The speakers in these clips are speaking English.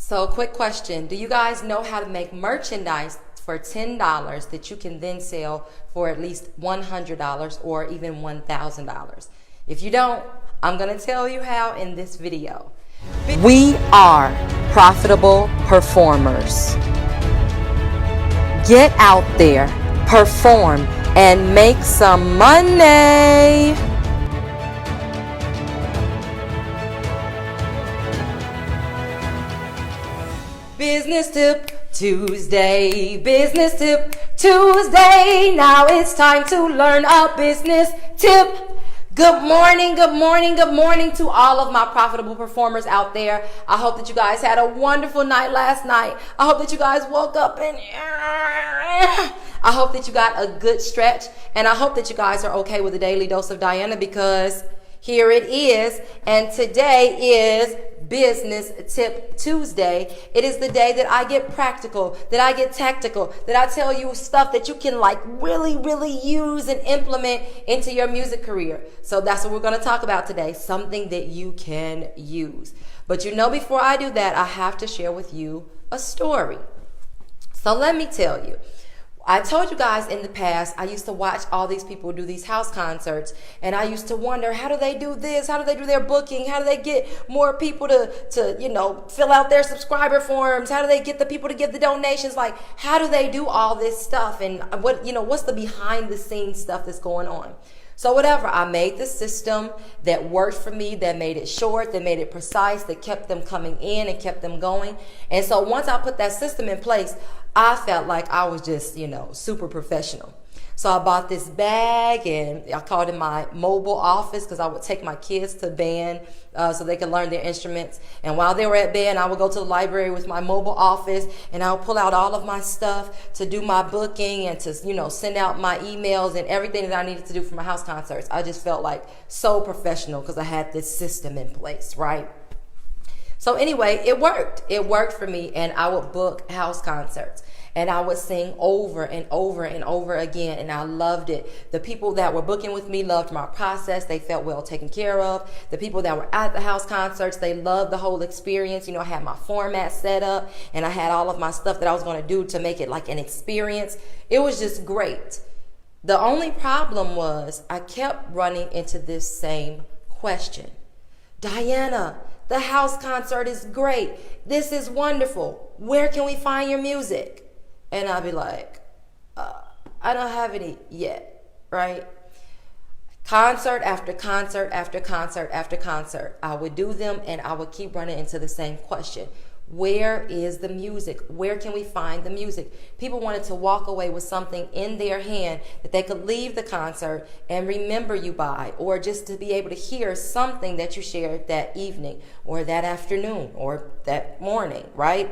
So, quick question. Do you guys know how to make merchandise for $10 that you can then sell for at least $100 or even $1,000? If you don't, I'm going to tell you how in this video. We are profitable performers. Get out there, perform, and make some money. Business Tip Tuesday, Business Tip Tuesday. Now it's time to learn a business tip. Good morning, good morning, good morning to all of my profitable performers out there. I hope that you guys had a wonderful night last night. I hope that you guys woke up and I hope that you got a good stretch, and I hope that you guys are okay with a daily dose of Dianna, because here it is, and today is Business Tip Tuesday. It is the day that I get practical, that I get tactical, that I tell you stuff that you can really use and implement into your music career. So that's what we're going to talk about today, something that you can use. But before I do that, I have to share with you a story. So let me tell you. I told you guys in the past, I used to watch all these people do these house concerts, and I used to wonder, how do they do this? How do they do their booking? How do they get more people to fill out their subscriber forms? How do they get the people to give the donations? Like, how do they do all this stuff? And what's the behind the scenes stuff that's going on? So whatever, I made the system that worked for me, that made it short, that made it precise, that kept them coming in and kept them going. And so once I put that system in place, I felt like I was just, super professional. So I bought this bag, and I called it my mobile office, because I would take my kids to band so they could learn their instruments. And while they were at band, I would go to the library with my mobile office, and I would pull out all of my stuff to do my booking and to, send out my emails and everything that I needed to do for my house concerts. I just felt like so professional because I had this system in place, right? So anyway, it worked. It worked for me, and I would book house concerts. And I would sing over and over and over again, and I loved it. The people that were booking with me loved my process. They felt well taken care of. The people that were at the house concerts, they loved the whole experience. I had my format set up, and I had all of my stuff that I was going to do to make it like an experience. It was just great. The only problem was I kept running into this same question. Dianna, the house concert is great. This is wonderful. Where can we find your music? And I'd be like, I don't have any yet, right? Concert after concert after concert after concert, I would do them, and I would keep running into the same question. Where is the music? Where can we find the music? People wanted to walk away with something in their hand that they could leave the concert and remember you by, or just to be able to hear something that you shared that evening or that afternoon or that morning, right?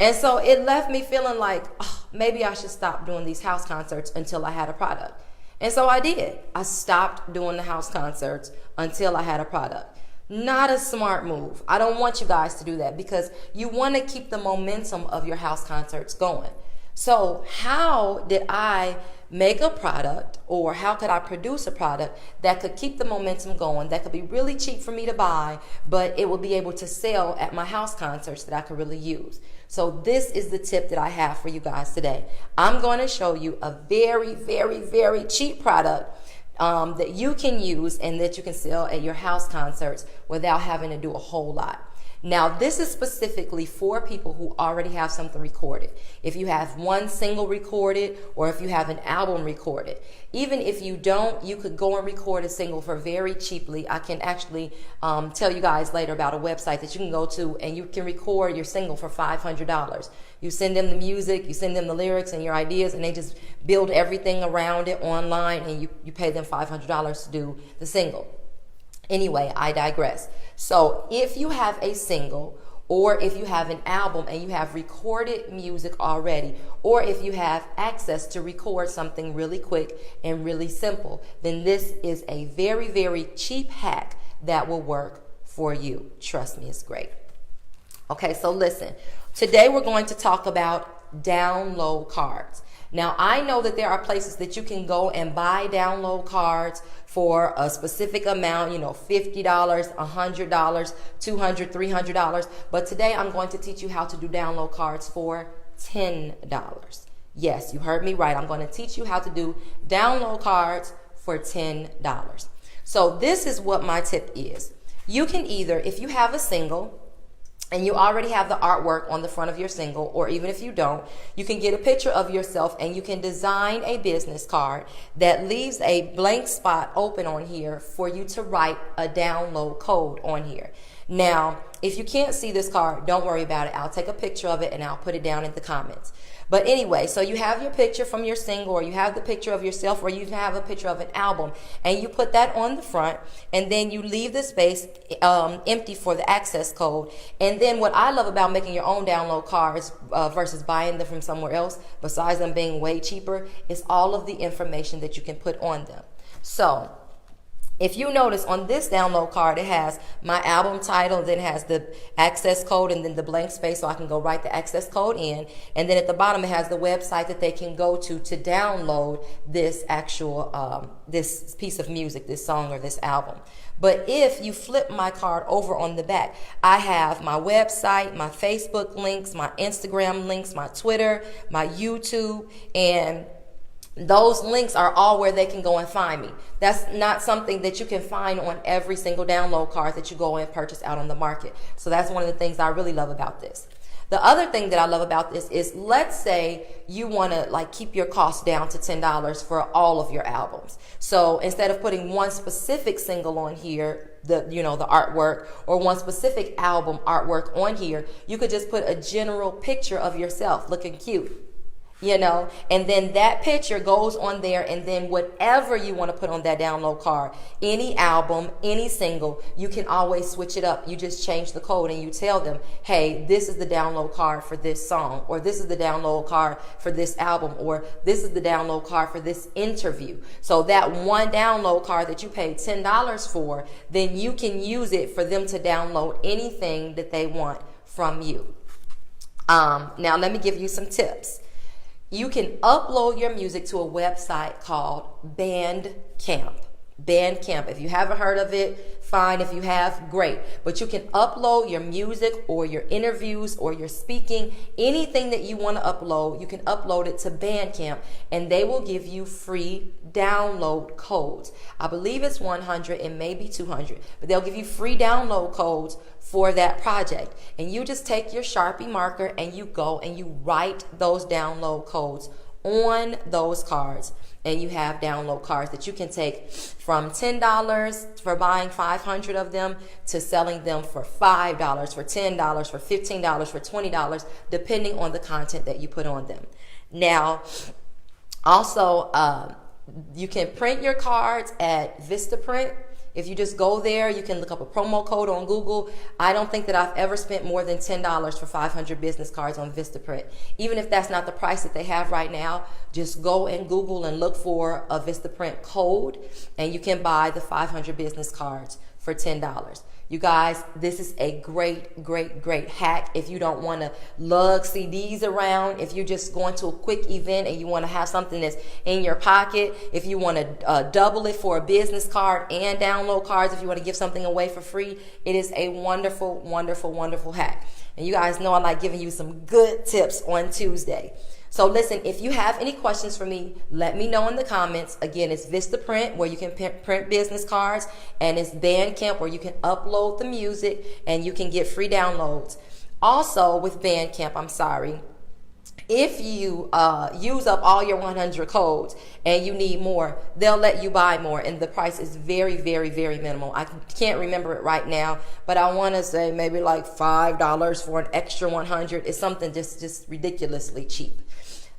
And so it left me feeling like, maybe I should stop doing these house concerts until I had a product. And so I did. I stopped doing the house concerts until I had a product. Not a smart move. I don't want you guys to do that, because you want to keep the momentum of your house concerts going. So how did I make a product, or how could I produce a product that could keep the momentum going, that could be really cheap for me to buy, but it would be able to sell at my house concerts that I could really use? So this is the tip that I have for you guys today. I'm going to show you a very cheap product that you can use and that you can sell at your house concerts without having to do a whole lot. Now, this is specifically for people who already have something recorded. If you have one single recorded, or if you have an album recorded. Even if you don't, you could go and record a single for very cheaply. I can actually tell you guys later about a website that you can go to, and you can record your single for $500. You send them the music, you send them the lyrics and your ideas, and they just build everything around it online, and you pay them $500 to do the single. Anyway, I digress. So if you have a single, or if you have an album and you have recorded music already, or if you have access to record something really quick and really simple, then this is a very cheap hack that will work for you. Trust me, it's great. Okay, so listen. Today we're going to talk about download cards. Now, I know that there are places that you can go and buy download cards for a specific amount, $50, $100, $200, $300. But today I'm going to teach you how to do download cards for $10. Yes, you heard me right. I'm going to teach you how to do download cards for $10. So this is what my tip is. You can either, if you have a single and you already have the artwork on the front of your single, or even if you don't, you can get a picture of yourself and you can design a business card that leaves a blank spot open on here for you to write a download code on here. Now, if you can't see this card, don't worry about it. I'll take a picture of it and I'll put it down in the comments. But anyway, so you have your picture from your single, or you have the picture of yourself, or you have a picture of an album, and you put that on the front, and then you leave the space empty for the access code. And then what I love about making your own download cards versus buying them from somewhere else, besides them being way cheaper, is all of the information that you can put on them. So if you notice on this download card, it has my album title, then it has the access code, and then the blank space so I can go write the access code in. And then at the bottom, it has the website that they can go to download this actual, this piece of music, this song or this album. But if you flip my card over on the back, I have my website, my Facebook links, my Instagram links, my Twitter, my YouTube, and those links are all where they can go and find me. That's not something that you can find on every single download card that you go and purchase out on the market. So that's one of the things I really love about this. The other thing that I love about this is, let's say you want to keep your costs down to $10 for all of your albums. So instead of putting one specific single on here, the artwork, or one specific album artwork on here, you could just put a general picture of yourself looking cute. And then that picture goes on there, and then whatever you want to put on that download card, any album, any single, you can always switch it up. You just change the code and you tell them, hey, this is the download card for this song, or this is the download card for this album, or this is the download card for this interview. So that one download card that you paid $10 for, then you can use it for them to download anything that they want from you. Now let me give you some tips. You can upload your music to a website called Bootcamp. Bootcamp. If you haven't heard of it, fine. If you have, great. But you can upload your music or your interviews or your speaking, anything that you want to upload, you can upload it to Bootcamp, and they will give you free download codes. I believe it's 100 and maybe 200, but they'll give you free download codes for that project. And you just take your Sharpie marker and you go and you write those download codes on those cards. And you have download cards that you can take from $10 for buying 500 of them to selling them for $5, for $10, for $15, for $20, depending on the content that you put on them. Now, also, you can print your cards at Vistaprint. If you just go there, you can look up a promo code on Google. I don't think that I've ever spent more than $10 for 500 business cards on Vistaprint. Even if that's not the price that they have right now, just go and Google and look for a Vistaprint code, and you can buy the 500 business cards for $10. You guys, this is a great, great, great hack if you don't want to lug CDs around, if you're just going to a quick event and you want to have something that's in your pocket, if you want to double it for a business card and download cards, if you want to give something away for free. It is a wonderful, wonderful, wonderful hack. And you guys know I like giving you some good tips on Tuesday. So listen, if you have any questions for me, let me know in the comments. Again, it's Vistaprint, where you can print business cards, and it's Bootcamp, where you can upload the music and you can get free downloads. Also with Bootcamp, if you use up all your 100 codes and you need more, they'll let you buy more, and the price is very, very, very minimal. I can't remember it right now, but I want to say maybe like $5 for an extra 100. It's something just ridiculously cheap.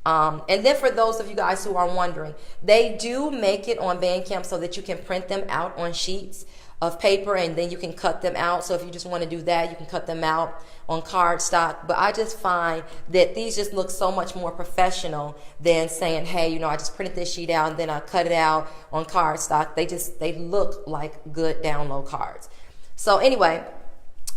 And then for those of you guys who are wondering, they do make it on Bootcamp so that you can print them out on sheets of paper, and then you can cut them out. So if you just want to do that, you can cut them out on cardstock. But I just find that these just look so much more professional than saying, hey, I just printed this sheet out and then I cut it out on cardstock. They look like good download cards. So anyway,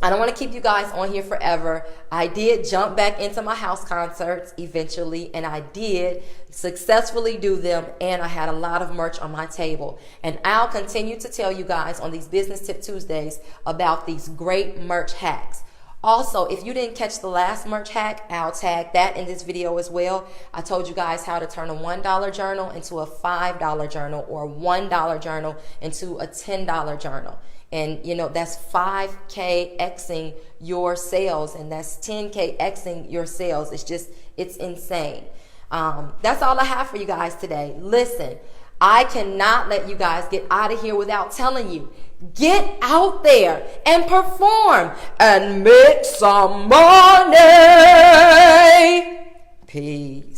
I don't want to keep you guys on here forever. I did jump back into my house concerts eventually, and I did successfully do them, and I had a lot of merch on my table. And I'll continue to tell you guys on these Business Tip Tuesdays about these great merch hacks. Also, if you didn't catch the last merch hack, I'll tag that in this video as well. I told you guys how to turn a $1 journal into a $5 journal, or a $1 journal into a $10 journal. And that's 5K Xing your sales, and that's 10K Xing your sales. It's insane. That's all I have for you guys today. Listen, I cannot let you guys get out of here without telling you, get out there and perform and make some money. Peace.